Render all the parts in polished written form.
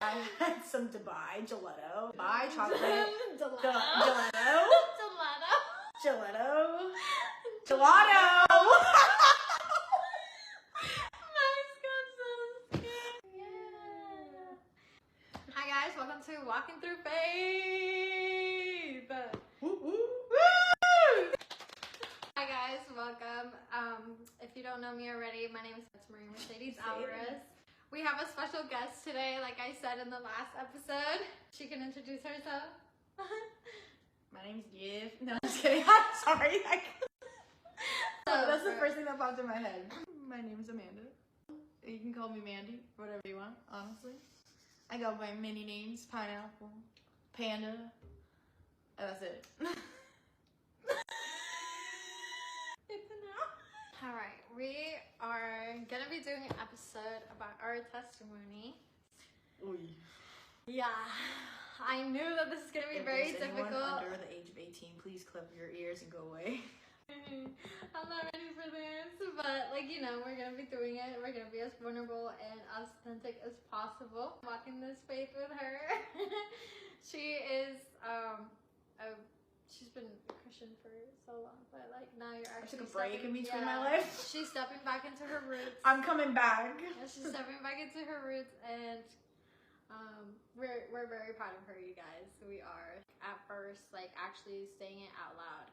I had some Dubai gelato. Dubai chocolate. Gelato. Gelato. Gelato. Hi guys, welcome to Walking Through Faith. Hi guys, welcome. If you don't know me already, my name is Marie Mercedes Alvarez. We have a special guest today, like I said in the last episode. She can introduce herself. My name's Giv. No, I'm just kidding. I'm sorry. That's the first thing that popped in my head. My name is Amanda. You can call me Mandy, whatever you want, honestly. I go by many names: Pineapple, Panda, and that's it. Alright, we are gonna be doing an episode about our testimony. Oy. Yeah, I knew that this is gonna be very difficult. Under the age of 18, please clip your ears and go away. I'm not ready for this, but like, you know, we're gonna be doing it. We're gonna be as vulnerable and as authentic as possible. Walking this faith with her. She is she's been a Christian for so long, but like now you're actually I took a break in between my life. She's stepping back into her roots. I'm coming back. Yeah, she's stepping back into her roots, and we're very proud of her, you guys. We are. At first, like, actually saying it out loud.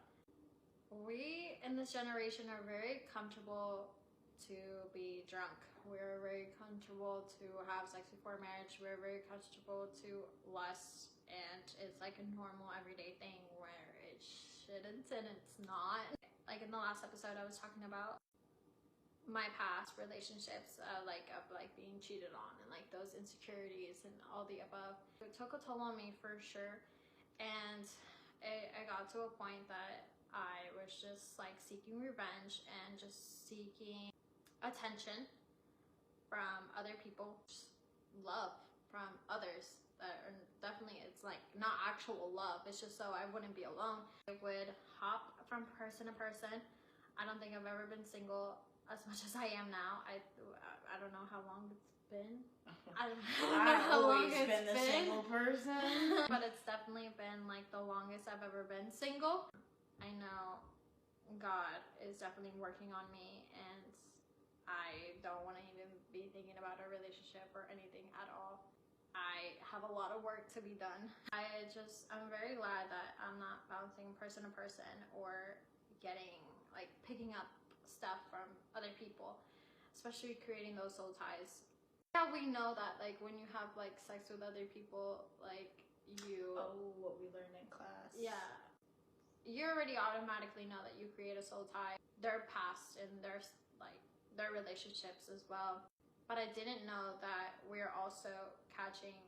We in this generation are very comfortable to be drunk. We're very comfortable to have sex before marriage. We're very comfortable to lust, and it's like a normal everyday thing where it shouldn't, and it's not. Like in the last episode, I was talking about my past relationships, of being cheated on and like those insecurities and all the above. It took a toll on me for sure, and it got to a point that I was just like seeking revenge and just seeking attention from other people, just love from others that are definitely, it's like not actual love, it's just so I wouldn't be alone. I would hop from person to person. I don't think I've ever been single as much as I am now. I don't know how long it's been. I don't know how long it's been the single person. But it's definitely been like the longest I've ever been single. I know God is definitely working on me, and I don't want to even be thinking about a relationship or anything at all. I have a lot of work to be done. I'm very glad that I'm not bouncing person to person or picking up stuff from other people, especially creating those soul ties. Yeah, we know that like when you have like sex with other people, like what we learned in class. Yeah, you already automatically know that you create a soul tie, their past and their relationships as well. But I didn't know that we're also catching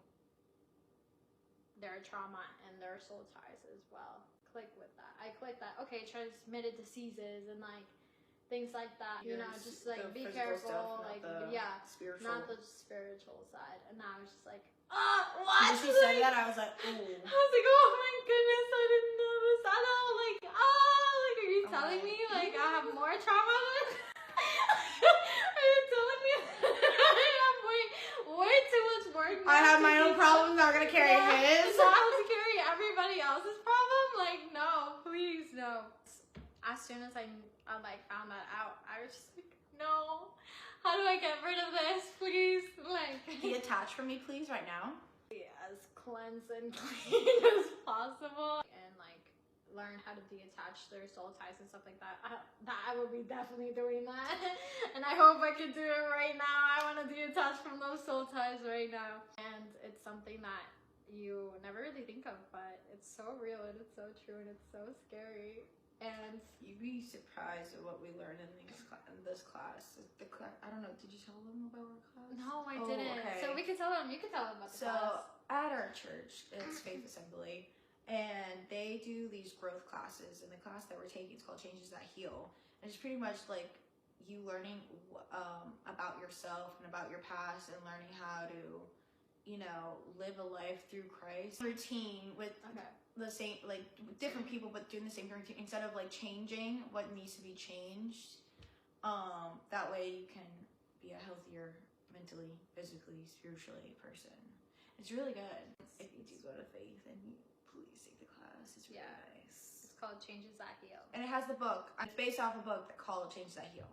their trauma and their soul ties as well. Click with that. I clicked that. Okay, transmitted diseases and like things like that. You know, just like be careful. Stuff, spiritual. Not the spiritual side. And now I was just like, what? When she said that, I was like, ooh. I was like, oh my goodness, I didn't know this at all. Like, are you telling me like I have more trauma? Are you telling me I have way too much work? I have my own problems. I'm gonna carry his. So I have to carry everybody else's problem? Like, no, please, no. As soon as I found that out, I was just like, no. How do I get rid of this, please? Like, detach from me, please, right now. Be as cleansed and clean as possible, and like learn how to detach their soul ties and stuff like that. I will be definitely doing that, and I hope I can do it right now. I want to detach from those soul ties right now, and it's something that you never really think of, but it's so real and it's so true and it's so scary. And you'd be surprised at what we learned in this class. I don't know. Did you tell them about our class? No, I didn't. Okay. So we can tell them. You can tell them about the class. So at our church, it's Faith Assembly, and they do these growth classes. And the class that we're taking is called Changes That Heal. And it's pretty much like you learning about yourself and about your past, and learning how to, live a life through Christ. Routine with the same, with different people, but doing the same routine instead of changing what needs to be changed. That way you can be a healthier mentally, physically, spiritually person. It's really good. If you do go to Faith, and you please take the class. It's really nice. It's called Changes That Heal. And it has the book. It's based off a book called Changes That Heal.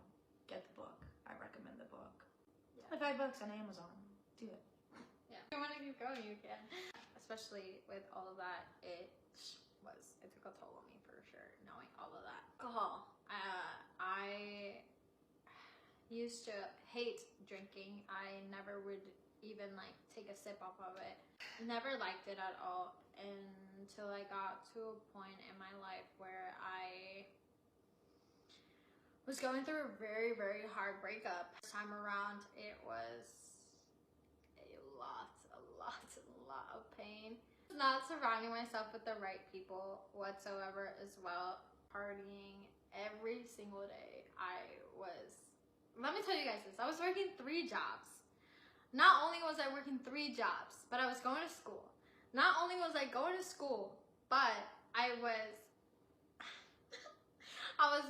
Get the book. I recommend the book. Yeah. It's only $5 on Amazon. Do it. Yeah. If you want to keep going, you can. Especially with all of that, it took a toll on me for sure, knowing all of that. Alcohol. I used to hate drinking. I never would even like take a sip off of it. Never liked it at all until I got to a point in my life where I was going through a very, very hard breakup. This time around, it was a lot of pain. Not surrounding myself with the right people whatsoever as well. Partying every single day. Let me tell you guys this, I was working 3 jobs. Not only was I working 3 jobs, but I was going to school. Not only was I going to school, but I was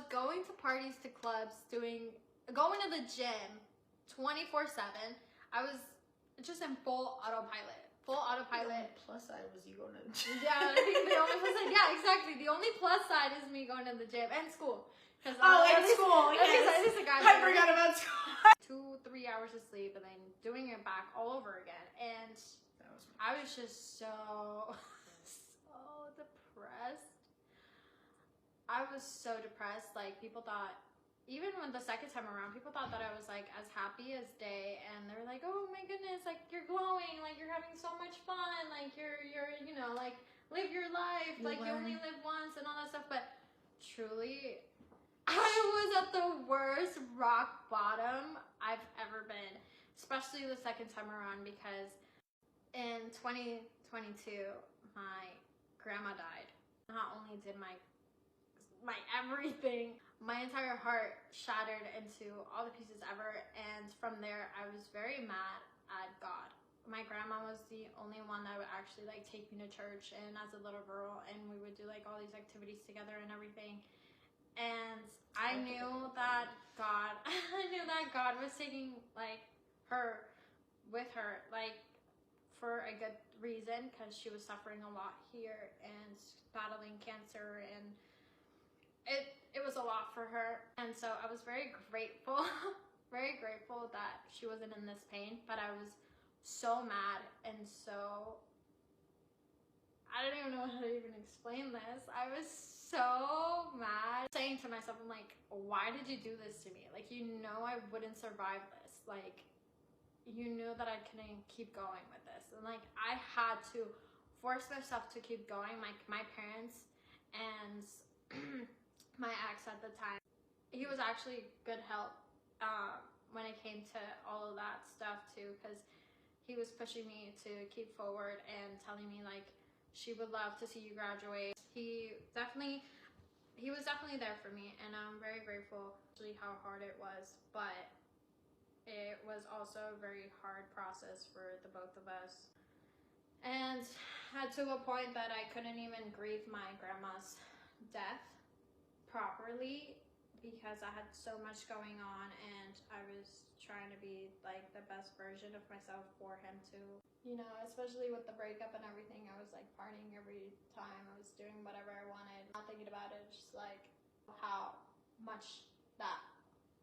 going to parties, to clubs, going to the gym 24/7. I was just in full autopilot. Full autopilot. The plus side was you going to the gym. Yeah, I think the only plus side. Yeah, exactly. The only plus side is me going to the gym and school. And school. Yes. I forgot about school. 2-3 hours of sleep and then doing it back all over again. And I was just so depressed. I was so depressed. Like, people thought, even when the second time around, people thought that I was like as happy as day, and they were like, oh my goodness, like you're glowing, like you're having so much fun, like you're you know, like live your life, like you only live once and all that stuff. But truly, I was at the worst rock bottom I've ever been, especially the second time around, because in 2022 my grandma died. Not only did my everything, my entire heart shattered into all the pieces ever, and from there I was very mad at God. My grandma was the only one that would actually like take me to church, and as a little girl, and we would do like all these activities together and everything. And I knew that God was taking like her with her, like for a good reason, because she was suffering a lot here and battling cancer, and it was a lot for her. And so I was very grateful very grateful that she wasn't in this pain, but I was so mad, and so I don't even know how to even explain this. I was so mad, saying to myself, I'm like, why did you do this to me? Like, you know I wouldn't survive this. Like, you knew that I couldn't keep going with this. And like, I had to force myself to keep going. My parents and my ex at the time, he was actually good help when it came to all of that stuff too, because he was pushing me to keep forward and telling me like, she would love to see you graduate. He was definitely there for me, and I'm very grateful actually how hard it was, but it was also a very hard process for the both of us. And to a point that I couldn't even grieve my grandma's death properly, because I had so much going on, and I was trying to be like the best version of myself for him too. You know, especially with the breakup and everything, I was like partying every time. I was doing whatever I wanted, not thinking about it, just like how much that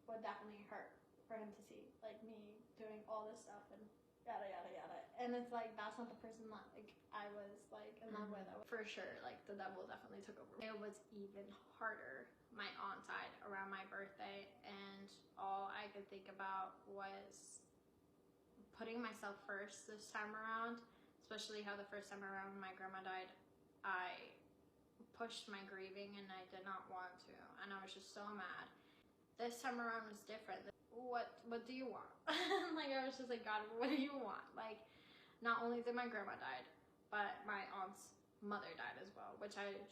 would definitely hurt for him to see, like me doing all this stuff and yada yada yada. And it's like, that's not the person that like I was like in love with. For sure, like the devil definitely took over. It was even harder. My aunt died around my birthday, and all I could think about was putting myself first this time around, especially how the first time around when my grandma died, I pushed my grieving and I did not want to, and I was just so mad. This time around was different. What do you want? Like, I was just like, God, what do you want? Like, not only did my grandma died, but my aunt's mother died as well, which I would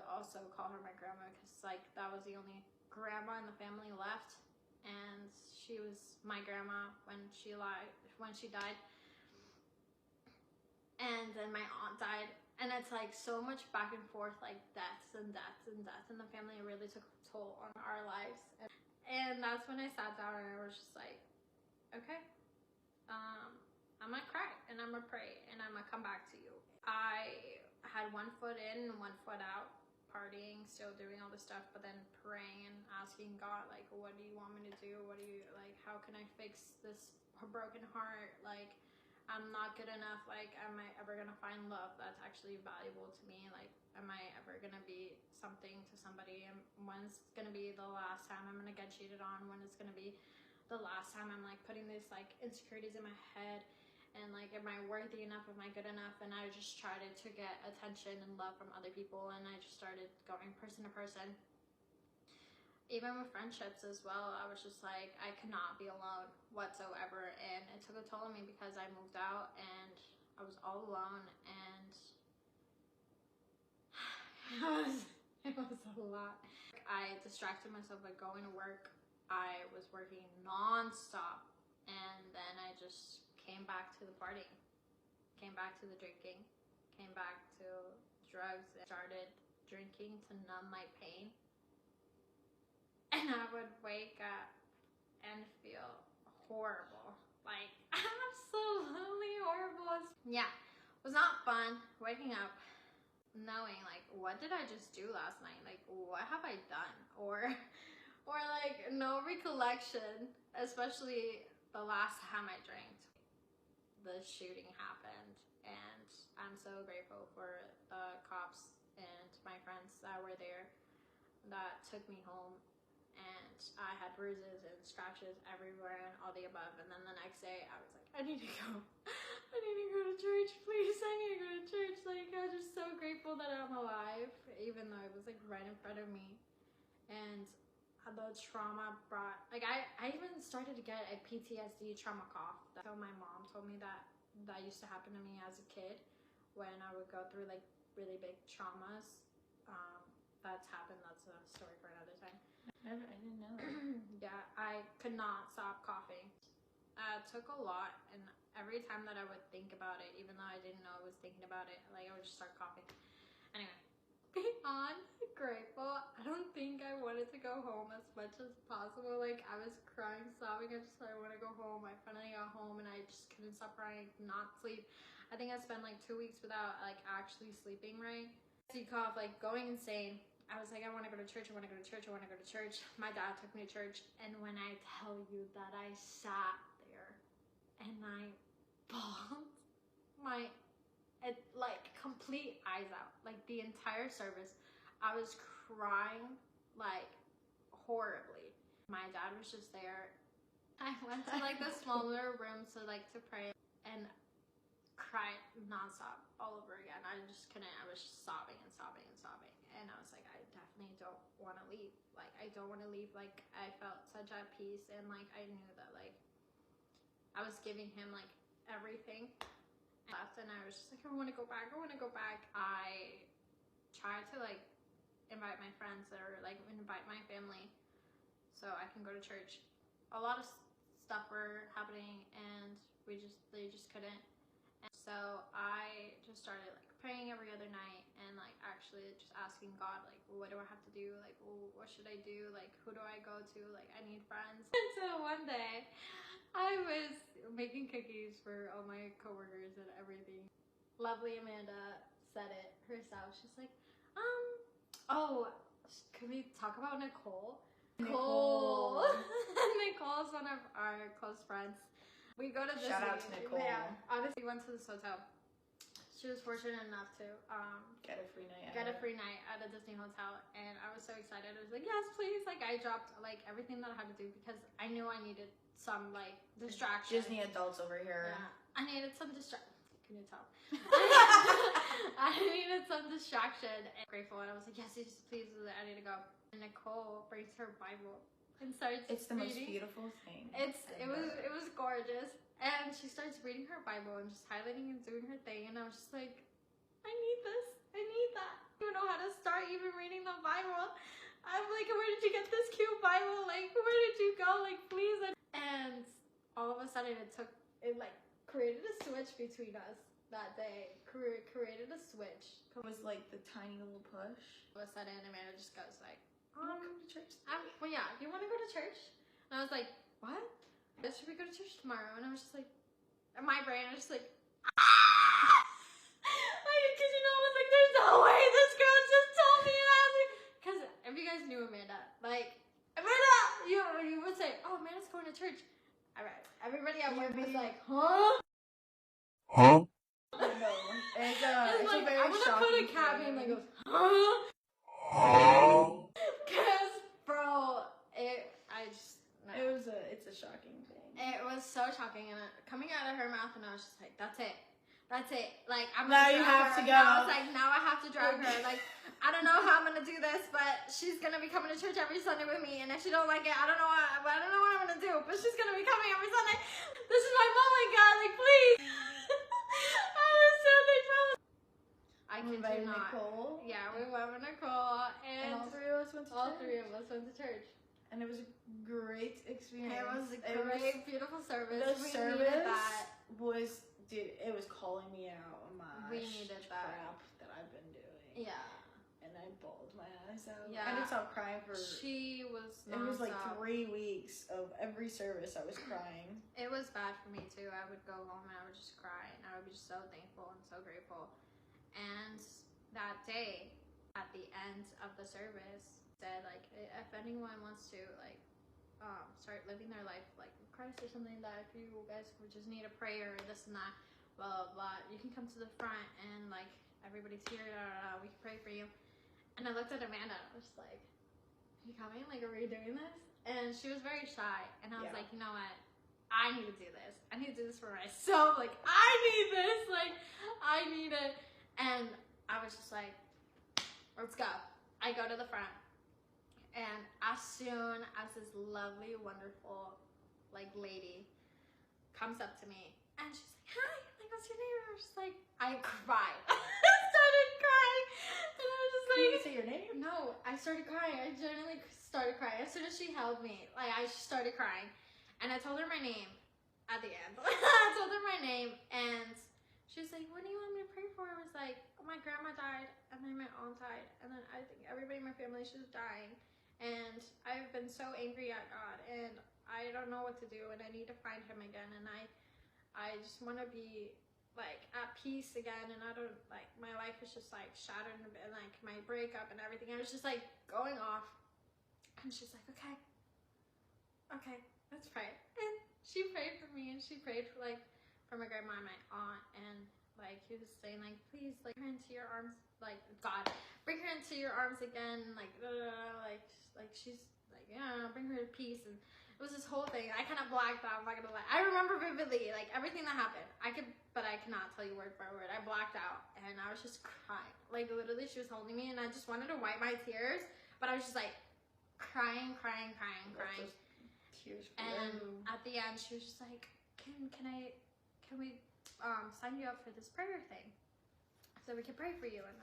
also call her my grandma, because like that was the only grandma in the family left, and she was my grandma when she died. And then my aunt died, and it's like so much back and forth, like deaths and deaths and deaths, and the family really took a toll on our lives. And that's when I sat down and I was just like, okay, I'm gonna cry. and I'm gonna pray, and I'm gonna come back to you. I had one foot in and one foot out, partying, still doing all this stuff, but then praying and asking God, like, what do you want me to do? What do you, like, how can I fix this broken heart? Like, I'm not good enough. Like, am I ever gonna find love that's actually valuable to me? Like, am I ever gonna be something to somebody? And when's gonna be the last time I'm gonna get cheated on? When is gonna be the last time I'm like putting these like insecurities in my head? And like, am I worthy enough? Am I good enough? And I just tried to get attention and love from other people, and I just started going person to person. Even with friendships as well, I was just like, I could not be alone whatsoever, and it took a toll on me because I moved out and I was all alone, and it was a lot. I distracted myself by going to work. I was working non-stop, and then I just came back to the partying, came back to the drinking, came back to drugs, and started drinking to numb my pain. And I would wake up and feel horrible. Like, absolutely horrible. Yeah, it was not fun waking up knowing, like, what did I just do last night? Like, what have I done? Or like, no recollection, especially the last time I drank. The shooting happened, and I'm so grateful for the cops and my friends that were there that took me home. And I had bruises and scratches everywhere and all the above. And then the next day I was like, I need to go. I need to go to church, please. I need to go to church. Like, I was just so grateful that I'm alive, even though it was like right in front of me. And the trauma brought, like, I even started to get a PTSD trauma cough. So my mom told me that used to happen to me as a kid when I would go through like really big traumas. That's happened. That's a story for another time. I didn't know that. Yeah, I could not stop coughing. It took a lot, and every time that I would think about it, even though I didn't know I was thinking about it, like, I would just start coughing. Anyway, beyond grateful, I don't think I wanted to go home as much as possible. Like, I was crying, sobbing. I just said, I want to go home. I finally got home, and I just couldn't stop crying, not sleep. I think I spent like 2 weeks without like actually sleeping right. You cough, like going insane. I was like, I want to go to church, I want to go to church, I want to go to church. My dad took me to church, and when I tell you that I sat there and I bawled my like complete eyes out, like the entire service, I was crying like horribly. My dad was just there. I went to like the smaller room to pray and cried nonstop all over again. I just couldn't. I was just sobbing and sobbing and sobbing. And I was like, I definitely don't want to leave. Like, I don't want to leave. Like, I felt such at peace, and like, I knew that like I was giving him like everything. I left, and I was just like, I want to go back. I want to go back. I tried to like invite my friends or like invite my family so I can go to church. A lot of stuff were happening, and they just couldn't. And so I just started like praying every other night, and like actually just asking God, like, what do I have to do? Like, what should I do? Like, who do I go to? Like, I need friends. And so one day I was making cookies for all my coworkers and everything. Lovely Amanda said it herself. She's like, oh, can we talk about Nicole? Nicole is one of our close friends. We go to this Shout out to Nicole. Yeah, obviously we went to this hotel. She was fortunate enough to get a free night at a Disney hotel, and I was so excited. I was like, yes, please. Like, I dropped like everything that I had to do because I knew I needed some like distraction. Disney adults over here. Yeah, I needed some distraction. Can you tell? I needed some distraction. And grateful, and I was like, yes, please, I need to go. And Nicole brings her Bible and starts It's the reading. most beautiful thing. It was gorgeous. And she starts reading her Bible and just highlighting and doing her thing, and I was just like, I need this. I need that. I don't know how to start even reading the Bible. I'm like, where did you get this cute Bible? Like, where did you go? Like, please. And all of a sudden it like created a switch between us that day. Created a switch. It was like the tiny little push. All of a sudden Amanda just goes like, come to church. Well, yeah, you want to go to church? And I was like, what? Should we go to church tomorrow? And I was just like, in my brain, I was just like, I kid you not, I was like, there's no way this girl just told me that. Because if you guys knew Amanda, like, Amanda, you would say, oh, Amanda's going to church. All right, everybody at work was like, huh? I know. It's like, a very I'm gonna put a shocking cat feeling. in that goes, because, bro, It's a shocking thing. it was so shocking, and coming out of her mouth, and I was just like, that's it. Like, I'm Now gonna you drive have her. to go. Now it's like, now I have to drive her. Like, I don't know how I'm gonna do this, but she's gonna be coming to church every Sunday with me, and if she don't like it, I don't know what I'm gonna do, but she's gonna be coming every Sunday. This is my moment, God, like, please. I was so thankful. I We kid invited you not. Nicole. Yeah, we went with Nicole, and all three of us went to all church. three of us went to church. And it was a great experience. It was a great, beautiful service. The We service needed that. was, dude, it was calling me out on my We needed that. crap that I've been doing. Yeah. And I bawled my eyes out. Yeah. I didn't stop crying for. She was. It was like nonstop. 3 weeks of every service I was crying. It was bad for me too. I would go home and I would just cry, and I would be so thankful and so grateful. And that day, at the end of the service, said like, if anyone wants to like start living their life like with Christ or something, that if you guys would just need a prayer, this and that, blah blah blah, you can come to the front and like everybody's here, we can pray for you. And I looked at Amanda, I was like, are you coming? Like, are we doing this? And she was very shy, and I was like, you know what? I need to do this. I need to do this for myself. Like, I need this. Like, I need it. And I was just like, let's go. I go to the front. And as soon as this lovely, wonderful, like, lady comes up to me, and she's like, hi, like, what's your name? And I was just like, I cried. I started crying. And I was just like, Did you say your name? no, I started crying. I genuinely started crying. As soon as she held me, like, I started crying. And I told her my name at the end. I told her my name, and she was like, what do you want me to pray for? I was like, oh, my grandma died, and then my aunt died, and then I think everybody in my family is just dying. And I've been so angry at God, and I don't know what to do, and I need to find him again, and I just want to be, like, at peace again, and I don't, like, my life is just, like, shattered, and, like, my breakup and everything. I was just, like, going off, and she's like, okay, let's pray. And she prayed for me, and she prayed for, like, for my grandma and my aunt, and, like, he was saying, like, please, like, bring her into your arms, like, God, bring her into your arms again, like, like, she's, like, yeah, bring her to peace, and it was this whole thing. I kind of blacked out, I'm not gonna lie. I remember vividly, like, everything that happened. But I cannot tell you word by word. I blacked out, and I was just crying. Like, literally, she was holding me, and I just wanted to wipe my tears, but I was just, like, crying. Tears. And at the end, she was just like, can we sign you up for this prayer thing, so we can pray for you? And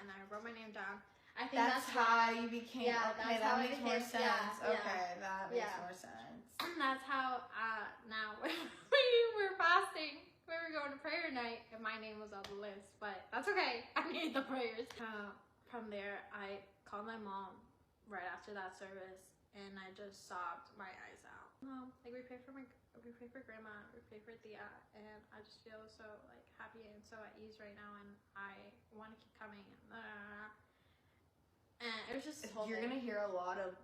I wrote my name down. I think that's how you became. Yeah, okay, that's that how makes I more became- sense. yeah, Okay, that makes yeah. more sense. And that's how now we were fasting. We were going to prayer night, and my name was on the list, but that's okay. I need the prayers. From there, I called my mom right after that service, and I just sobbed my eyes out. Like, we pray for grandma, we pray for Thea, and I just feel so, like, happy and so at ease right now, and I want to keep coming. And it was just this whole You're thing. gonna hear a lot of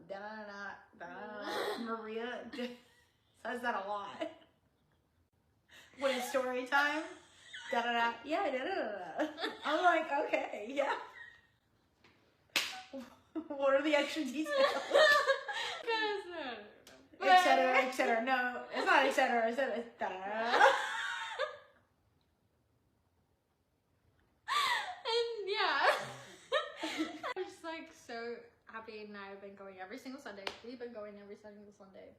Maria says that a lot. When it's story time, yeah, I'm like, okay, yeah. What are the extra details? Et cetera. No, it's not et cetera. It's And yeah, I'm just like so happy, and I've been going every single Sunday. We've been going every single Sunday.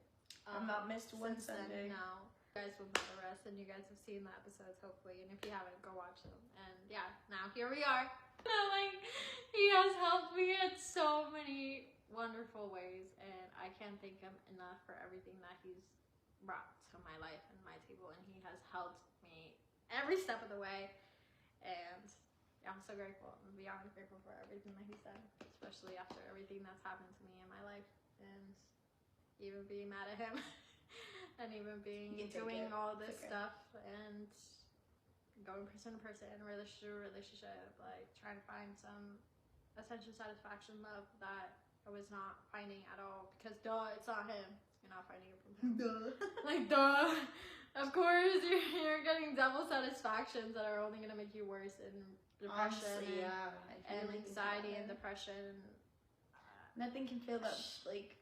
I've not missed one since then. Sunday. No, you guys will know the rest, and you guys have seen the episodes hopefully. And if you haven't, go watch them. And yeah, now here we are. Like, he has helped me in so many wonderful ways, and I can't thank him enough for everything that he's brought to my life and my table, and he has helped me every step of the way. And I'm so grateful. I'm beyond grateful for everything that he's done, especially after everything that's happened to me in my life, and even being mad at him and even being doing all this stuff. And going person to person, relationship to relationship, like trying to find some attention, satisfaction, love that I was not finding at all, because duh, it's not him. You're not finding it from him. Duh. Like, duh. Of course, you're getting double satisfactions that are only going to make you worse in depression. Honestly, yeah. And anxiety and depression. Nothing can fill that, like,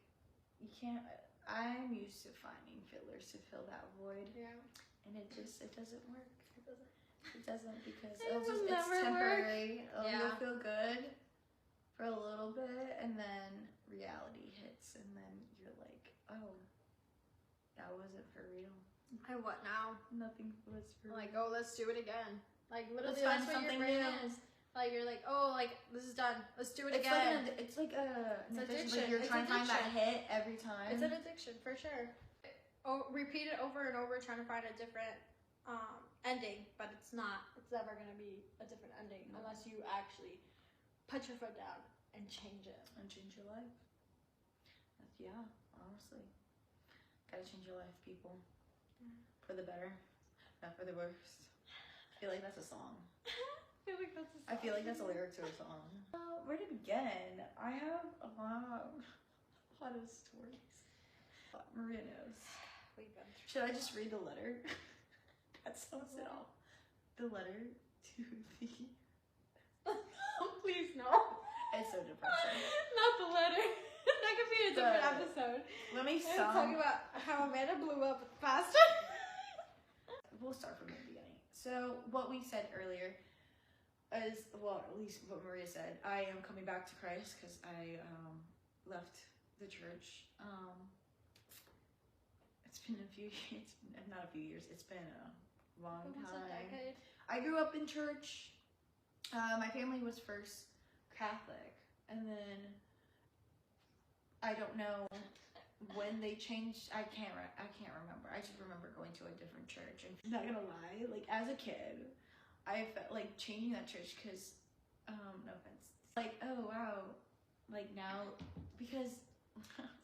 you can't, I'm used to finding fillers to fill that void. Yeah. And it doesn't work. It doesn't. It doesn't, because It'll it's never temporary. Yeah. You'll feel good for a little bit, and then reality hits, and then you're like, oh, that wasn't for real. And what now? Nothing was for real. Like, oh, let's do it again. Like, literally, Let's find that's what your something brain new. is. Like, you're like, oh, like, this is done. Let's do it It's again. like it's like an addiction. addiction. Like you're It's trying to find that addiction. hit every time. It's an addiction, for sure. Oh, repeat it over and over, trying to find a different ending, but it's not. It's never going to be a different ending unless you actually put your foot down and change it. And change your life. Yeah, honestly. Gotta change your life, people. For the better, not for the worst. I feel like that's a song. I feel like that's a I feel like that's a song. lyric to a song. Where to begin? I have a lot of stories. Maria knows. We've been through. Should I just read the letter? That sums it all. The letter to the... Please, no. It's so depressing. Not the letter. That could be a different episode. Let me I'm talking about how Amanda blew up faster. We'll start from the beginning. So what we said earlier is, well, at least what Maria said, I am coming back to Christ because I left the church. It's been a few years, not a few years, it's been a long Almost time. a decade. I grew up in church. My family was first Catholic, and then I don't know when they changed. I can't remember. I just remember going to a different church. And I'm not gonna lie, like as a kid, I felt like changing that church because, no offense, like, oh wow, like now, because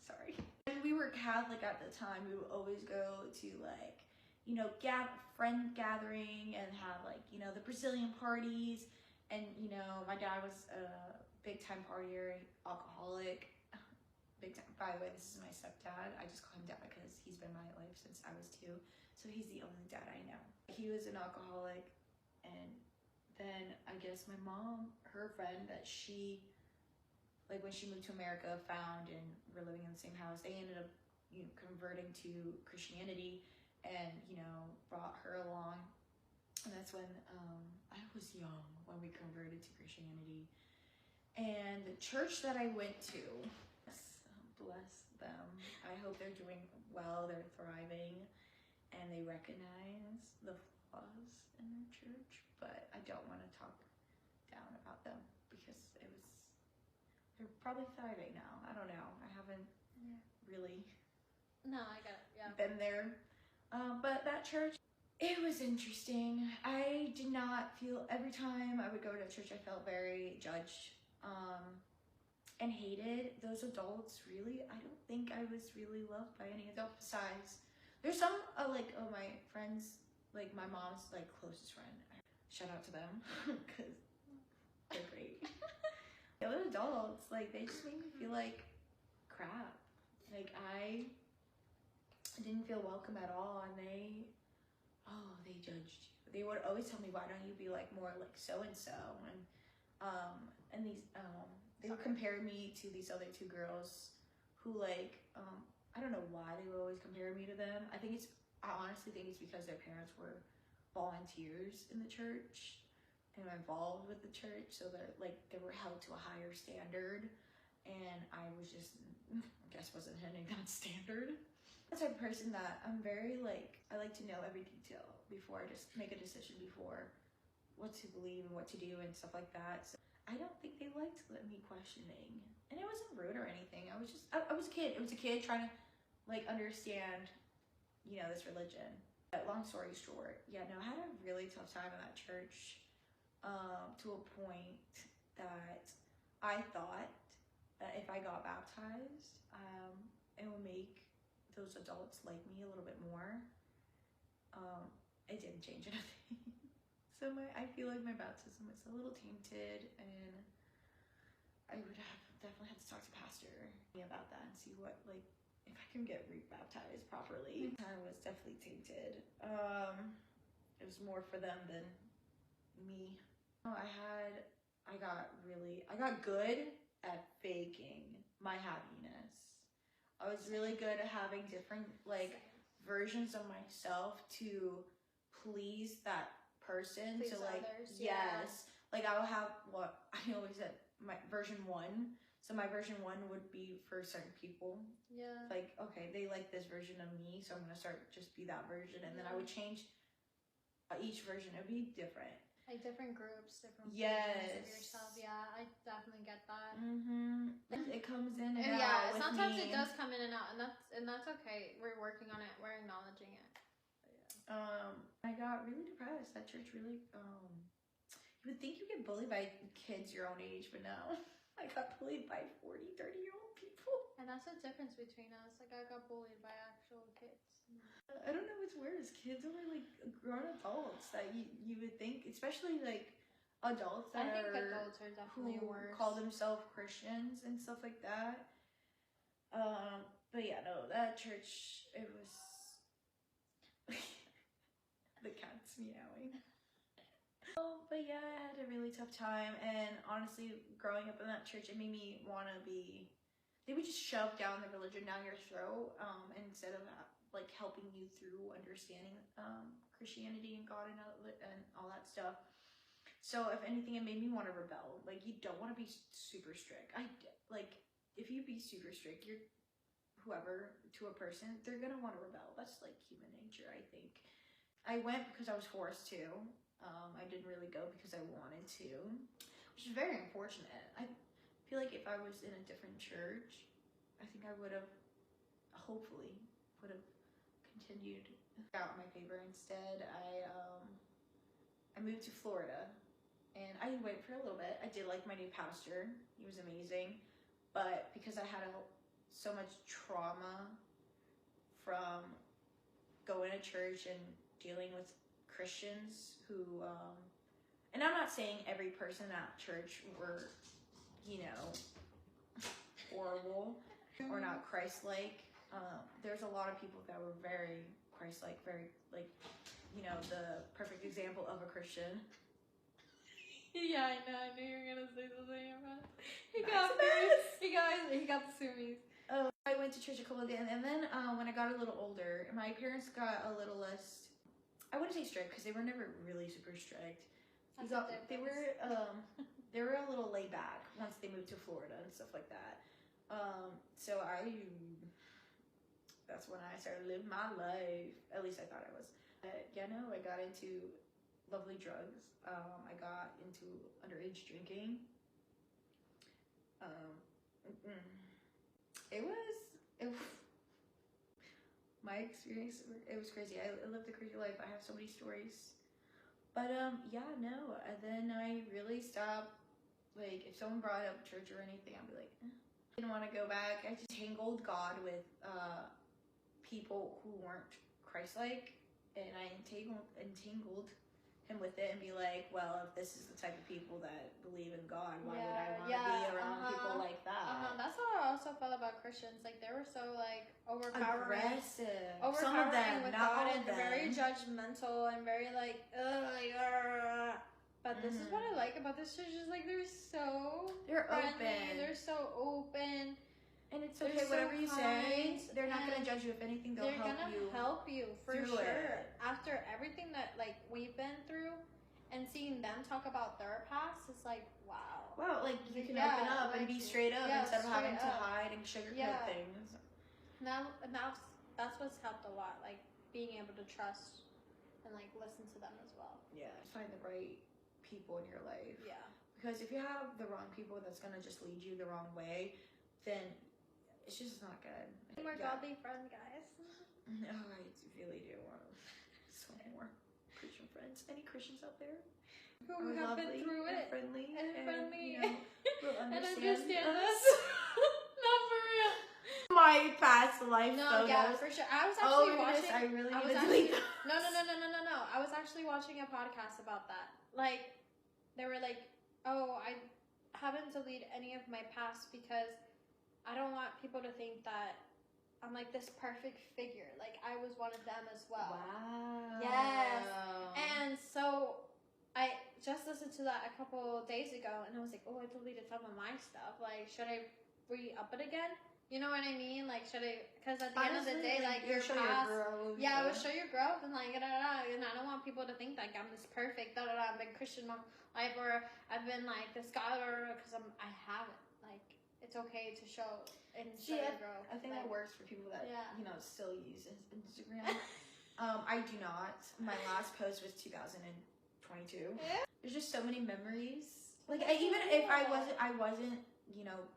sorry, when we were Catholic at the time, we would always go to like, you know, friend gathering and have like, you know, the Brazilian parties. And, you know, my dad was a big time partier, alcoholic, big time. By the way, this is my stepdad. I just call him dad because he's been my life since I was 2. So he's the only dad I know. He was an alcoholic. And then I guess my mom, her friend that she, like when she moved to America, found, and we're living in the same house, they ended up, you know, converting to Christianity and, you know, brought her along. And that's when I was young when we converted to Christianity. And the church that I went to, bless them. I hope they're doing well, they're thriving, and they recognize the flaws in their church. But I don't want to talk down about them because they're probably thriving now. I don't know. I haven't really been there. But that church, it was interesting. I did not feel, every time I would go to church, I felt very judged and hated. Those adults, really, I don't think I was really loved by any adult besides, there's some, my friends, like my mom's, like, closest friend. Shout out to them, because they're great. The other adults, like, they just make me feel like crap. Like, I didn't feel welcome at all, and they judged you. They would always tell me, why don't you be like more like so-and-so, and these they would compare me to these other 2 girls who, like, I don't know why they would always compare me to them. I honestly think it's because their parents were volunteers in the church and involved with the church, so that like they were held to a higher standard, and I was just, I guess, wasn't hitting that standard. I'm the type of person that I'm very like, I like to know every detail before I just make a decision, before what to believe and what to do and stuff like that. So I don't think they liked me questioning, and it wasn't rude or anything. I was a kid. It was a kid trying to like understand, you know, this religion. But long story short, I had a really tough time in that church, to a point that I thought that if I got baptized, it would make those adults like me a little bit more. It didn't change anything. So I feel like my baptism is a little tainted, and I would definitely have to talk to pastor about that and see what, like, if I can get rebaptized properly. I was definitely tainted. It was more for them than me. I got good at faking my happiness. I was really good at having different, like, versions of myself to please that person. Please to like others, yes, like I would have what I always said, my version 1. So my version 1 would be for certain people. Yeah. Like, okay, they like this version of me, so I'm gonna start just be that version, and then I would change each version. It would be different. Like different groups, different yes. versions of yourself. Yeah, I definitely get that. It comes in and yeah, out. Yeah, sometimes me. It does come in and out, and that's okay. We're working on it. We're acknowledging it. Yeah. I got really depressed. That church really. You would think you get bullied by kids your own age, but no. I got bullied by 40, 30-year-old people. And that's the difference between us. Like, I got bullied by actual kids. I don't know what's worse. Kids or like grown adults that you would think, especially like adults that I think adults are definitely worse. Call themselves Christians and stuff like that. But yeah, no, that church, it was the cat's meowing. But yeah, I had a really tough time, and honestly, growing up in that church, it made me want to be. They would just shove down the religion down your throat, instead of like helping you through understanding Christianity and God and all that stuff. So if anything, it made me want to rebel. Like, you don't want to be super strict. If you be super strict, you're whoever to a person, they're gonna want to rebel. That's like human nature, I think. I went because I was forced to. I didn't really go because I wanted to, which is very unfortunate. I feel like if I was in a different church, I think I would have, hopefully, continued out in my favor. Instead, I moved to Florida, and I went for a little bit. I did like my new pastor. He was amazing, but because I had so much trauma from going to church and dealing with Christians who, and I'm not saying every person at church were, horrible or not Christ-like. There's a lot of people that were very Christ-like, very, like, the perfect example of a Christian. Yeah, I know. I knew you were gonna say something about it. He got the sumies. I went to church a couple of days, and then when I got a little older, my parents got a little less. I wouldn't say strict because they were never really super strict. They were a little laid back once they moved to Florida and stuff like that. So that's when I started living my life. At least I thought I was. I got into lovely drugs. I got into underage drinking. My experience, it was crazy. I lived a crazy life. I have so many stories. But and then I really stopped. Like, if someone brought up church or anything, I'd be like, I didn't want to go back. I just tangled God with people who weren't Christ-like, and I entangled him with it and be like, well, if this is the type of people that believe in God, why would I want to be around people like that? That's how I also felt about Christians. Like, they were so, like, overpowering. Aggressive. Overpowering some of them, with not God, all of and them. very judgmental and very, like, But this is what I like about this church, is, like, they're friendly, open. They're so open. And it's okay, whatever you say, they're not going to judge you. If anything, they're gonna help you for through sure. it. After everything that, like, we've been through, and seeing them talk about their past, it's like, wow. Wow, like, you can open up and be straight up instead of having to hide and sugarcoat things. And that's what's helped a lot, like, being able to trust and, like, listen to them as well. Yeah, find the right people in your life. Yeah. Because if you have the wrong people that's going to just lead you the wrong way, then it's just not good. More godly friend, guys. No, I really do want so more Christian friends. Any Christians out there? Who have been through it. Friendly. And will understand us. Not for real. My past life photos. Yeah, for sure. I was actually watching. I really need to delete that. No. I was actually watching a podcast about that. Like, they were like, oh, I haven't deleted any of my past because I don't want people to think that I'm like this perfect figure. Like, I was one of them as well. Wow. Yes. And so I just listened to that a couple days ago, and I was like, oh, I deleted some of my stuff. Like, should I re-up it again? You know what I mean? Like, should I? Because at the end of the day, like, your show past, your growth. yeah, it would show your growth, and like, and I don't want people to think like I'm this perfect, I've been Christian my life, or I've been like this scholar, because I haven't. Like, it's okay to show and show your growth. I think like, that works for people that still use Instagram. I do not. My last post was 2022. Yeah. There's just so many memories. Like, even if I wasn't,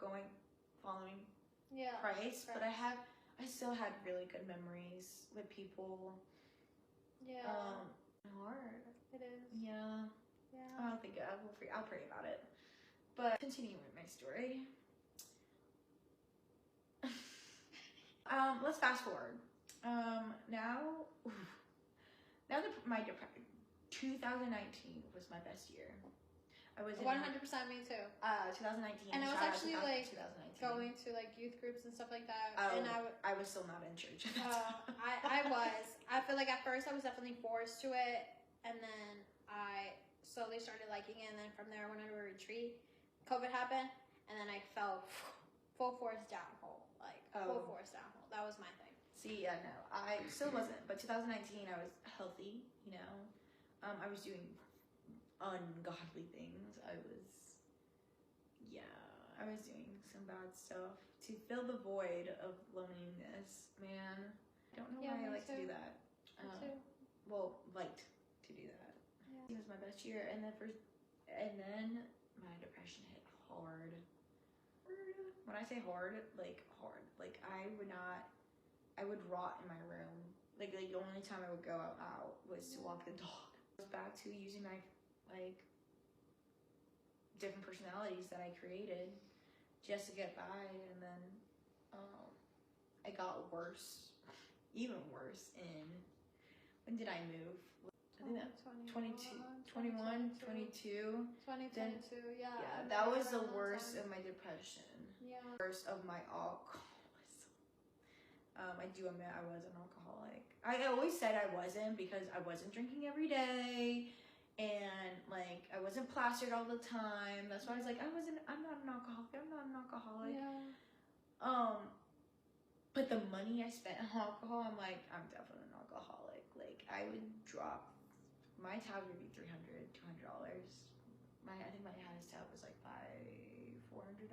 going following Christ, but I still had really good memories with people. Yeah. Hard. It is. Yeah. Yeah. I'll pray about it. But continuing with my story. Let's fast forward. My depression. 2019 was my best year. I was 100% me too. 2019. And I was actually like 2019. going to like youth groups and stuff like that. Oh, and I was still not in church. I was. I feel like at first I was definitely forced to it, and then I slowly started liking it. And then from there, I went to a retreat. COVID happened, and then I fell full force downhole. Like full force downhole. That was my thing. See, yeah, no, I still wasn't. But 2019, I was healthy. I was doing ungodly things. I was doing some bad stuff to fill the void of loneliness. Man, I don't know why I like to do that. Well, liked to do that. Yeah. It was my best year, and then my depression hit hard. When I say hard, like hard. Like I would rot in my room. Like the only time I would go out was to walk the dog. I was back to using my different personalities that I created just to get by, and then it got worse, even worse. When did I move? I think that 2022. 2022, yeah. Yeah, that was the worst of my depression. Yeah. Worst of my alcoholism. I do admit I was an alcoholic. I always said I wasn't because I wasn't drinking every day, and like I wasn't plastered all the time. That's why I was like, I'm not an alcoholic. Yeah. But the money I spent on alcohol, I'm like, I'm definitely an alcoholic. Like I would drop. My tab would be $300, $200. I think my highest tab was like $400.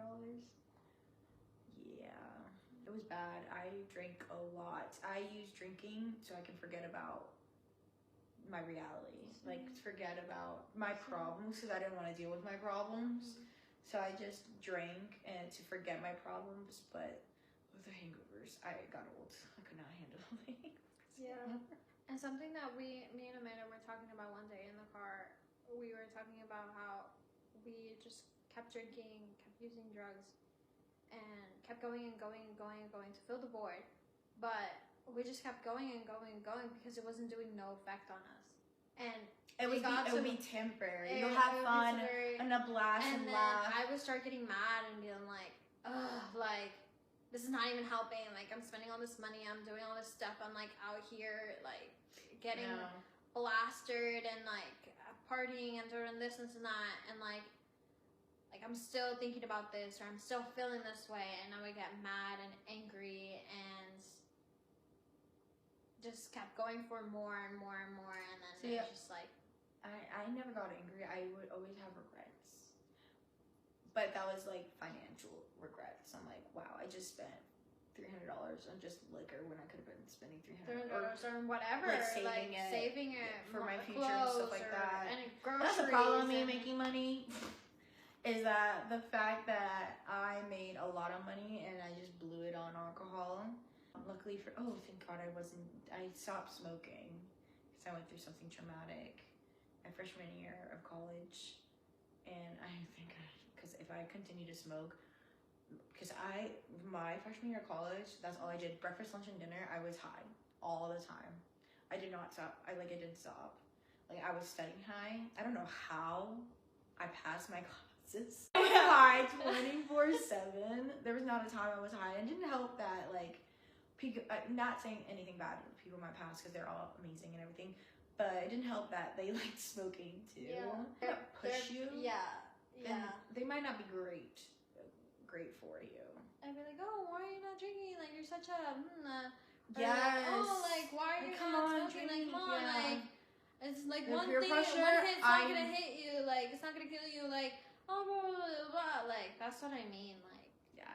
Yeah, it was bad. I drank a lot. I use drinking so I can forget about my reality, like forget about my problems, because I didn't want to deal with my problems. So I just drank and to forget my problems. But with the hangovers, I got old. I could not handle the hangovers. Yeah. And something that me and Amanda were talking about one day in the car, we were talking about how we just kept drinking, kept using drugs, and kept going to fill the void. But we just kept going because it wasn't doing no effect on us. And it would be temporary. You'll have fun and a blast and laugh. I would start getting mad and being like, ugh, like this is not even helping. Like I'm spending all this money, I'm doing all this stuff, I'm like out here like getting blasted and like partying and doing this and that, and like I'm still thinking about this, or I'm still feeling this way, and I would get mad and angry and just kept going for more and more and more, and then it's just like I never got angry. I would always have regrets, but that was like financial regrets. I'm like, wow, I just spent $300 on just liquor when I could have been spending $300 or whatever, like saving it for my future and stuff like that. And that's the problem with me making money, is that the fact that I made a lot of money and I just blew it on alcohol. Luckily thank God I stopped smoking because I went through something traumatic my freshman year of college, and I think because if I continue to smoke, because my freshman year of college, that's all I did. Breakfast, lunch, and dinner, I was high all the time. I did not stop. I didn't stop. Like, I was studying high. I don't know how I passed my classes. I was high 24/7. There was not a time I was high. It didn't help that, like, people, not saying anything bad with people in my past because they're all amazing and everything, but it didn't help that they liked smoking too. Yeah. They push you. Yeah. And they might not be great for you. I'd be like, oh, why are you not drinking? Like, you're such a, yes. Like, oh, like, why are you come not on, smoking? drink. Like, come on, like, it's like The one peer thing, pressure, one hit's not gonna hit you, like, it's not gonna kill you, like, oh, blah, blah, blah, blah. Like, that's what I mean, like,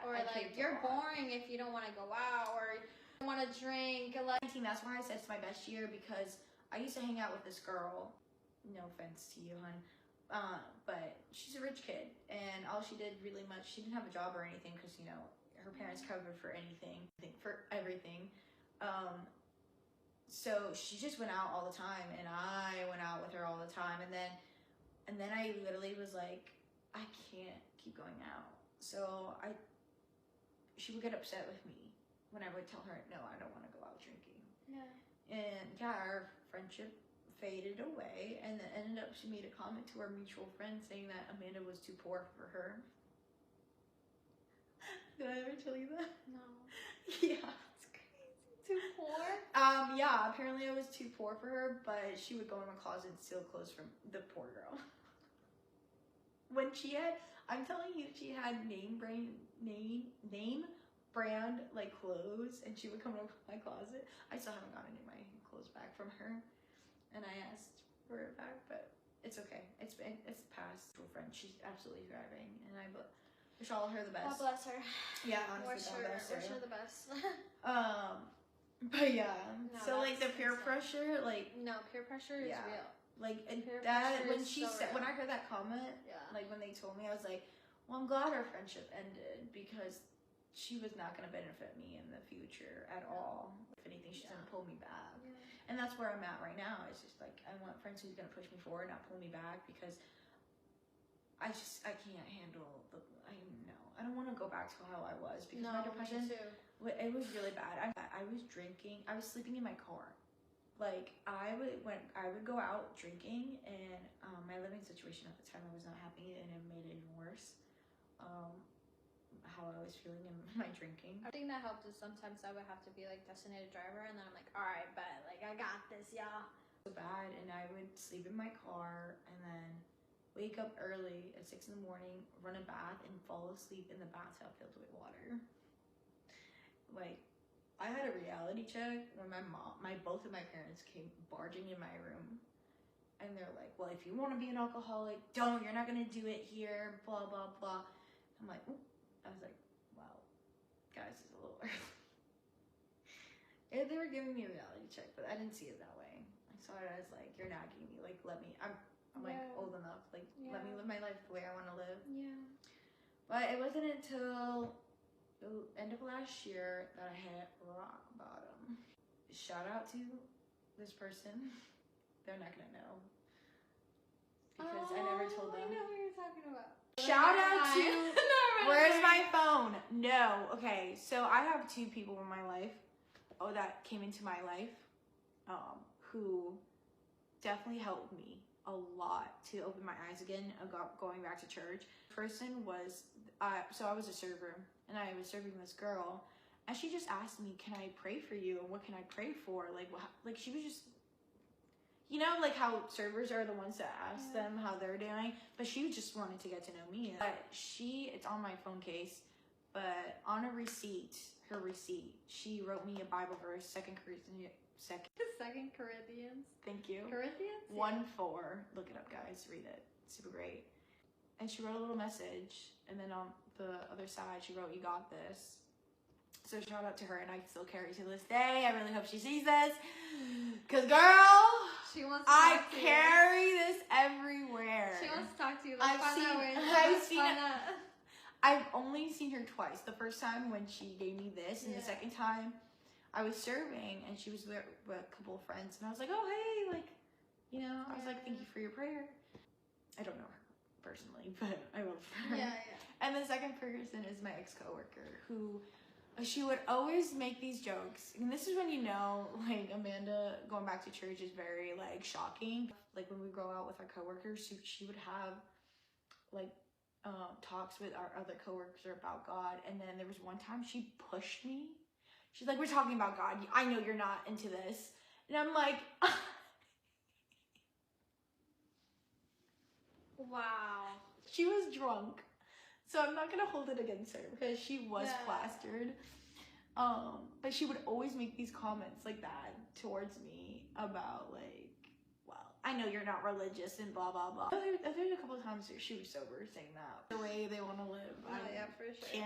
or like, you're boring if you don't want to go out, or you don't want to drink, like. That's why I said it's my best year, because I used to hang out with this girl, no offense to you, hon, but she's a rich kid, and all she did really much, she didn't have a job or anything, because, you know, her parents covered for anything, for everything. So she just went out all the time, and I went out with her all the time, and then I literally was like, I can't keep going out. So she would get upset with me when I would tell her, no, I don't want to go out drinking. Yeah. And yeah, our friendship faded away, and then ended up, she made a comment to our mutual friend saying that Amanda was too poor for her. Did I ever tell you that? No. Yeah. Too poor? Yeah, apparently I was too poor for her, but she would go in my closet and steal clothes from the poor girl. When she had, I'm telling you, she had name brand like clothes, and she would come over my closet. I still haven't gotten any of my clothes back from her, and I asked for it back, but it's okay. It's past. Friend, she's absolutely thriving, and I wish all her the best. God bless her. Yeah, honestly, God bless her. Wish her the best. But yeah, no, so like the peer pressure, like no, peer pressure is real. Like, and peer that when she so said, real. when I heard that comment, like when they told me, I was like, well, I'm glad our friendship ended, because she was not going to benefit me in the future at all. If anything, she's going to pull me back. And that's where I'm at right now. It's just like, I want friends who's going to push me forward, not pull me back, because I can't handle I don't want to go back to how I was, because my depression, it was really bad. I was drinking, I was sleeping in my car. Like, I would go out drinking, and my living situation at the time, I was not happy, and it made it even worse. How I was feeling in my drinking. I think that helped is sometimes I would have to be like designated driver, and then I'm like, all right, but like I got this, y'all. So bad, and I would sleep in my car, and then wake up early at 6 in the morning, run a bath, and fall asleep in the bathtub filled with water. Like, I had a reality check when both of my parents came barging in my room, and they're like, well, if you want to be an alcoholic, you're not going to do it here, blah, blah, blah. I'm like, ooh. I was like, wow, guys, it's a little early. They were giving me a reality check, but I didn't see it that way. I saw it as like, you're nagging me, like, let me, I'm like old enough, like, let me live my life the way I want to live. Yeah. But it wasn't until the end of last year that I hit rock bottom. Shout out to this person. They're not gonna know, because I never told them. I know who you're talking about. Shout out to where's my phone? No. Okay, so I have two people in my life that came into my life who definitely helped me a lot to open my eyes again about going back to church. Person was so I was a server, and I was serving this girl, and she just asked me, can I pray for you, and what can I pray for? Like she was just, you know, like how servers are the ones that ask them how they're doing, but she just wanted to get to know me. But it's on my phone case, but on her receipt, she wrote me a Bible verse, 2 Corinthians. Thank you. Corinthians? 1:4. Look it up, guys. Read it. It's super great. And she wrote a little message, and then on the other side, she wrote, you got this. So shout out to her, and I still carry to this day. I really hope she sees this, because girl, she wants to talk to carry this everywhere. She wants to talk to you. I've only seen her twice. The first time when she gave me this, and the second time I was serving, and she was with a couple of friends, and I was like, oh, hey, like, you know, I was like, thank you for your prayer. I don't know her personally, but I love her. Yeah. And the second person is my ex-coworker, who she would always make these jokes. And this is when you know, like, Amanda going back to church is very, like, shocking. Like, when we go out with our coworkers, she would have, like, talks with our other coworkers about God. And then there was one time she pushed me. She's like, we're talking about God. I know you're not into this. And I'm like... Wow. She was drunk. So I'm not gonna hold it against her because she was plastered. But she would always make these comments like that towards me about like, well, I know you're not religious and blah blah blah. There's a couple of times she was sober saying that. The way they want to live. Yeah, for sure.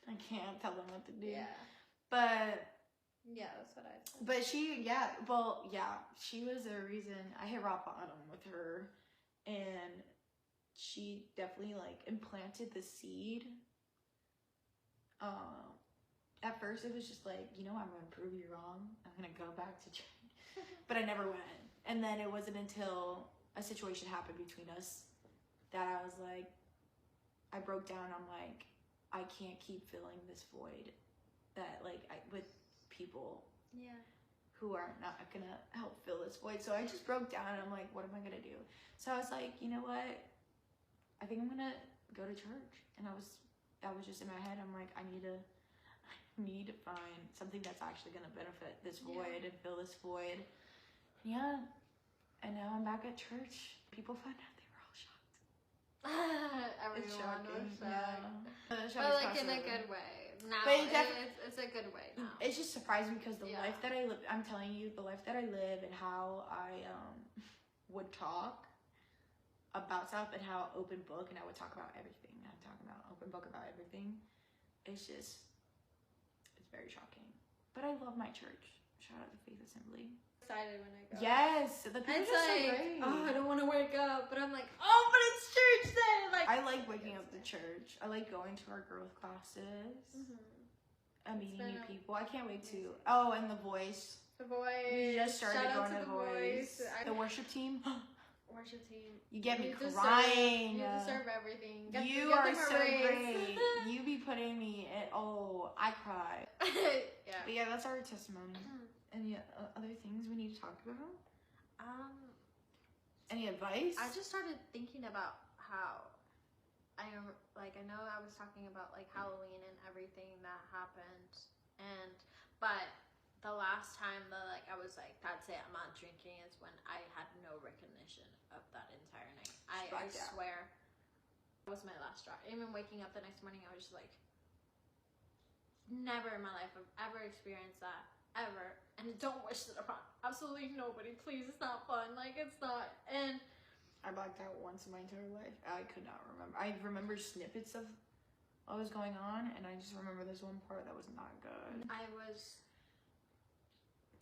I can't tell them what to do. Yeah. But yeah, that's what I said. But she was the reason I hit rock bottom with her, and she definitely like implanted the seed. At first it was just like, I'm gonna prove you wrong. I'm gonna go back to church. But I never went. And then it wasn't until a situation happened between us that I was like, I broke down. I'm like, I can't keep filling this void that with people who are not gonna help fill this void. So I just broke down and I'm like, what am I gonna do? So I was like, you know what? I think I'm gonna go to church. And that was just in my head. I'm like, I need to find something that's actually gonna benefit this void and fill this void. Yeah. And now I'm back at church. People found out they were all shocked. Everyone was shocked. Yeah. But like in a good way. Now it's a good way now. It's just surprising because the life that I live, I'm telling you, the life that I live and how I would talk about stuff and how open book, and I would talk about everything. I'm talking about open book about everything. It's very shocking. But I love my church. Shout out to Faith Assembly. Excited when I go. Yes, the people are so great. Oh, I don't want to wake up, but I'm like, oh, but it's church day. Like, I like waking up to church. I like going to our growth classes. And meeting new people. I can't wait to. Oh, and the Voice. The Voice. We just started going to the the Voice. The worship team. Worship team. You get me crying. You deserve everything. You are so great. You be putting me in. Oh, I cry. Yeah. But yeah, that's our testimony. Any other things we need to talk about? Any advice? I just started thinking about how I know I was talking about like Halloween and everything that happened, but the last time that I was like, that's it, I'm not drinking, is when I had no recognition of that entire night. I swear, it was my last straw. Even waking up the next morning, I was just like, never in my life I've ever experienced that, ever. And don't wish it upon absolutely nobody. Please, it's not fun. Like, it's not. And I blacked out once in my entire life. I could not remember. I remember snippets of what was going on, and I just remember this one part that was not good. I was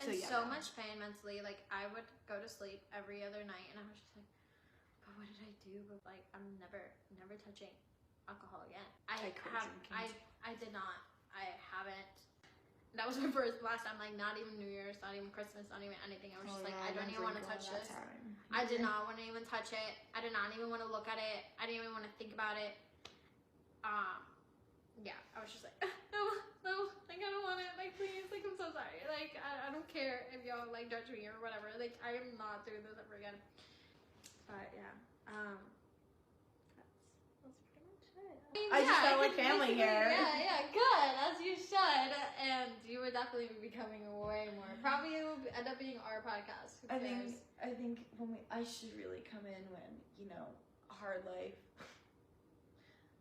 in so much pain mentally. Like, I would go to sleep every other night, and I was just like, but what did I do? But like, I'm never touching alcohol again. I did not. I haven't. That was my last time, like, not even New Year's, not even Christmas, not even anything. I was just like, I don't even want to touch this. I did not want to even touch it. I did not even want to look at it. I didn't even want to think about it. Yeah, I was just like, no, like, I don't want it. Like, please, like, I'm so sorry. Like, I don't care if y'all, like, judge me or whatever. Like, I am not doing this ever again. But, yeah, I just felt like family here. Yeah, good, as you should. And you would definitely be becoming way more. Probably it will end up being our podcast. I think I should really come in when, hard life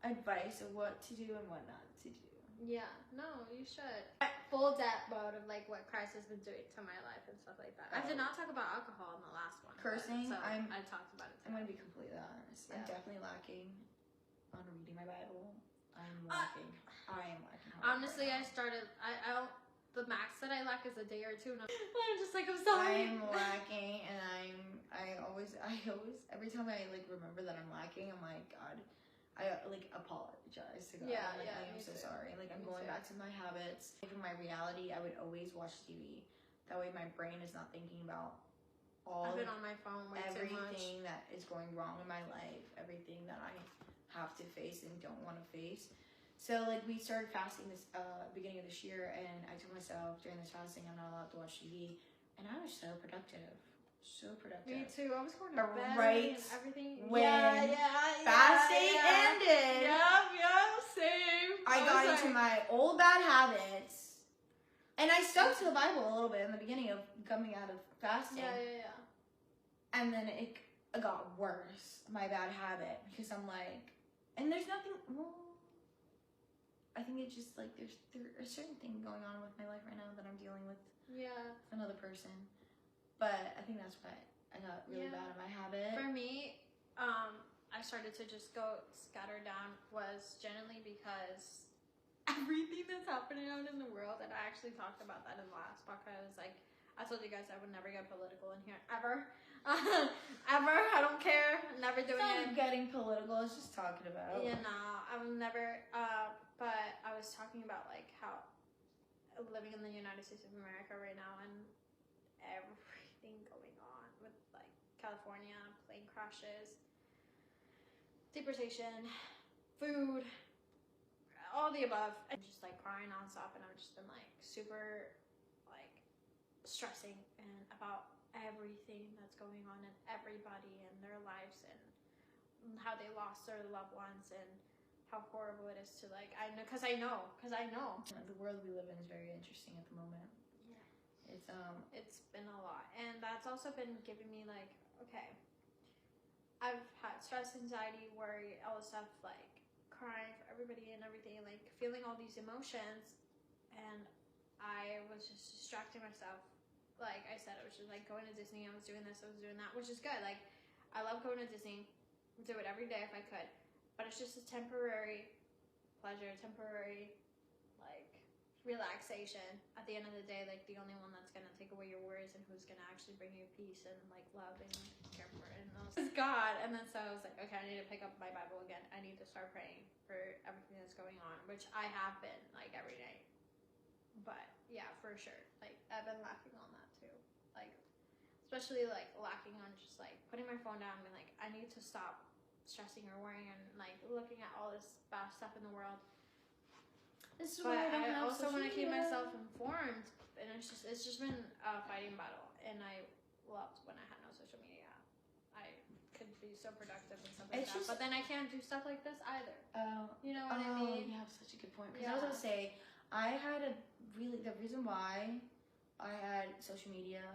advice of what to do and what not to do. Yeah, no, you should. Full depth mode of like what Christ has been doing to my life and stuff like that. I did not talk about alcohol in the last one. Cursing, I talked about it today. I'm gonna be completely honest. Yeah. I'm definitely lacking on reading my Bible. I am lacking hard. Honestly, I the max that I lack is a day or two, and I'm just like, I'm sorry. I'm lacking, and I always every time I like remember that I'm lacking, I'm like, God, I like apologize to God. Yeah, I'm like, yeah, I am so sorry. Like, I'm Me going too. back to my habits. From my reality, I would always watch TV. That way, my brain is not thinking about I've been on my phone way too much. Everything that is going wrong in my life, everything that I have to face and don't want to face. So like we started fasting this beginning of this year, and I told myself during this fasting I'm not allowed to watch TV, and I was so productive. So productive. Me too. I was going to bed Right and everything. when fasting ended. Yep, same. I got into my old bad habits, and I stuck to the Bible a little bit in the beginning of coming out of fasting. Yeah. And then it got worse, my bad habit, because I'm like, and there's nothing. Well, I think it's just like there's a certain thing going on with my life right now that I'm dealing with. Yeah. Another person, but I think that's why I got really bad at my habit. For me, I started to just go scatter down was generally because everything that's happening out in the world, and I actually talked about that in the last podcast. I was like, I told you guys I would never get political in here ever. Ever. I don't care. Never doing it. Getting political. It's just talking about. Yeah, no, I will never. But I was talking about like how living in the United States of America right now and everything going on with like California, plane crashes, deportation, food, all the above. I'm just like crying nonstop, and I've just been like super like stressing and about everything that's going on in everybody and their lives and how they lost their loved ones and how horrible it is to like I know because I know the world we live in is very interesting at the moment. It's been a lot, and that's also been giving me like, okay, I've had stress, anxiety, worry, all this stuff, like crying for everybody and everything, like feeling all these emotions, and I was just distracting myself. Like I said, I was just like going to Disney, I was doing this, I was doing that, which is good. Like I love going to Disney, do it every day if I could, but it's just a temporary pleasure, temporary like relaxation. At the end of the day, like the only one that's gonna take away your worries and who's gonna actually bring you peace and like love and care for it is God. And then so I was like, okay, I need to pick up my Bible again. I need to start praying for everything that's going on, which I have been like every night. But yeah, for sure, like I've been lacking on that too, like especially like lacking on just like putting my phone down and being like, I need to stop stressing or worrying and like looking at all this bad stuff in the world. This is But why I also want to keep myself informed, and it's just been a fighting battle. And I loved when I had no social media. I could be so productive and stuff like that. But then I can't do stuff like this either. You know what I mean? You have such a good point. Because I was gonna say, I had the reason why I had social media,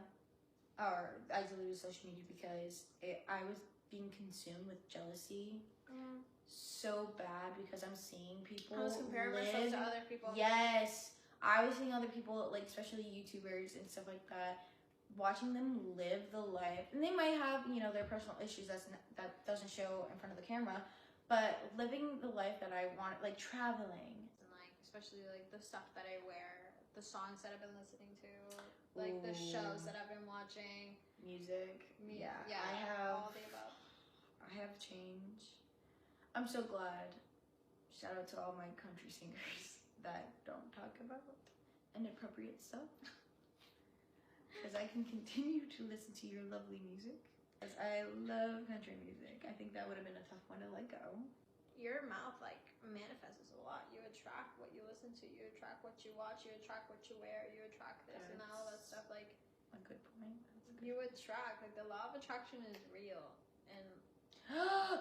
or I deleted social media because I was being consumed with jealousy. So bad because I'm seeing people I was comparing myself to other people. Yes, I was seeing other people, like especially YouTubers and stuff like that, watching them live the life, and they might have their personal issues that doesn't show in front of the camera, but living the life that I want, like traveling and like especially like the stuff that I wear, the songs that I've been listening to, like the shows that I've been watching, music. Yeah, I have all the above. I have changed. I'm so glad. Shout out to all my country singers that don't talk about inappropriate stuff. Because I can continue to listen to your lovely music. Because I love country music. I think that would have been a tough one to let go. Your mouth like manifests a lot. You attract what you listen to. You attract what you watch. You attract what you wear. You attract this and all that stuff. Like a good point. You attract, like the law of attraction is real. And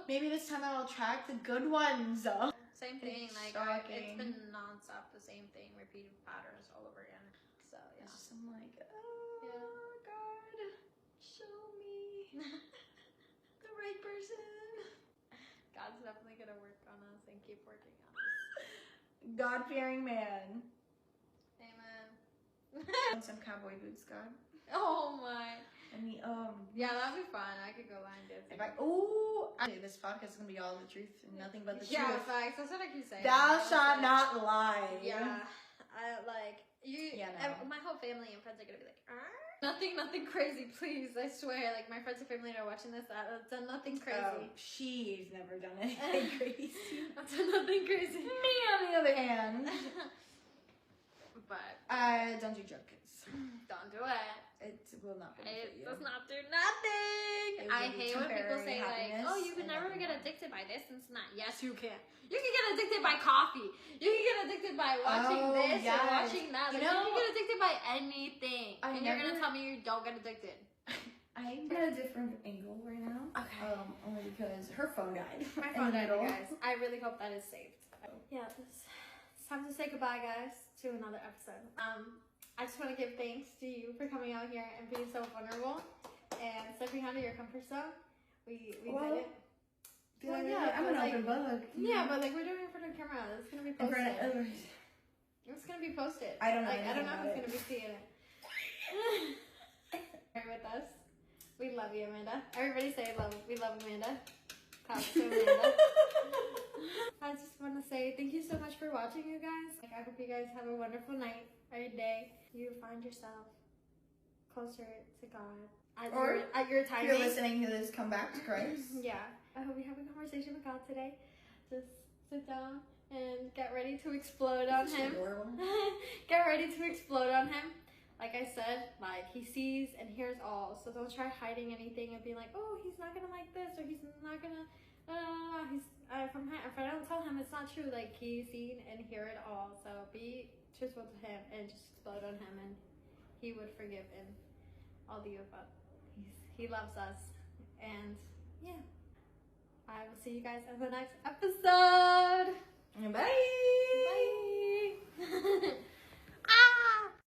maybe this time I'll attract the good ones. Same thing, like it's been nonstop, the same thing, repeated patterns all over again. So yeah, it's just, I'm like, God, show me the right person. God's definitely gonna work on us and keep working on us. God-fearing man. Amen. And some cowboy boots, God. Oh my. And the yeah, that'd be fun. I could go line dancing. This podcast is gonna be all the truth and nothing but the truth. Yeah, facts. That's what I keep saying. Thou shalt not lie. Yeah, I like you. Yeah, no. My whole family and friends are gonna be like, nothing crazy, please. I swear, like my friends and family that are watching this. I've done nothing crazy. She's never done anything crazy. I've done nothing crazy. Me, on the other hand. But don't do drugs. Don't do it. It will not benefit you. It does not do nothing. It I hate when people say like, happiness "Oh, you can and never nothing get more. addicted by this and not." Yes, you can. You can get addicted by coffee. You can get addicted by watching this yes. or watching that. Like, you can get addicted by anything. And you're gonna tell me you don't get addicted. I'm at a different angle right now. Okay. Only because her phone died. My phone died, you guys. I really hope that is saved. Yeah, it's time to say goodbye, guys, to another episode. I just want to give thanks to you for coming out here and being so vulnerable and stepping out of your comfort zone. We did it. Well, yeah, I'm an open book. Yeah, but like we're doing it for the camera. It's gonna be posted. It's gonna be posted. I don't know. Like, I don't know who's gonna be seeing it. Here with us. We love you, Amanda. Everybody say love. We love Amanda. Clap to Amanda. I just want to say thank you so much for watching, you guys. Like, I hope you guys have a wonderful night or day. You find yourself closer to God at your If timing. you're listening to this, come back to Christ. Yeah. I hope you have a conversation with God today. Just sit down and get ready to explode on Him. Get ready to explode on Him. Like I said, like He sees and hears all. So don't try hiding anything and be like, oh, He's not gonna like this or He's not gonna. If I don't tell Him, it's not true. Like He's seen and hear it all. So be truthful to Him and just explode on Him, and He would forgive and all the above. He loves us, and yeah. I will see you guys in the next episode. Bye. Bye.